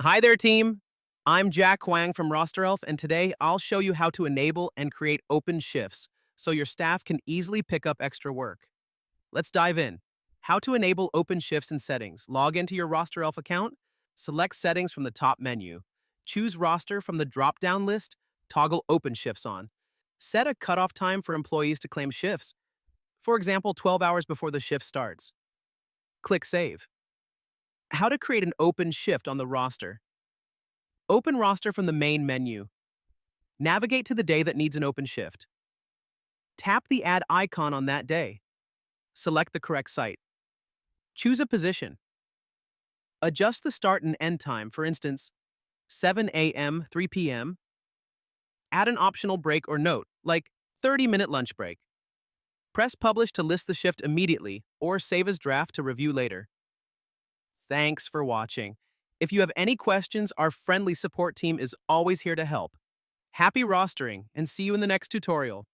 Hi there, team. I'm Jack Huang from RosterElf, and today I'll show you how to enable and create open shifts so your staff can easily pick up extra work. Let's dive in. How to enable open shifts in settings. Log into your RosterElf account, select Settings from the top menu. Choose Roster from the drop-down list, toggle Open Shifts on. Set a cutoff time for employees to claim shifts, for example, 12 hours before the shift starts. Click Save. How to create an open shift on the roster. Open Roster from the main menu. Navigate to the day that needs an open shift. Tap the Add icon on that day. Select the correct site. Choose a position. Adjust the start and end time, for instance, 7 a.m., 3 p.m. Add an optional break or note, like 30-minute lunch break. Press Publish to list the shift immediately or save as draft to review later. Thanks for watching. If you have any questions, our friendly support team is always here to help. Happy rostering, and see you in the next tutorial.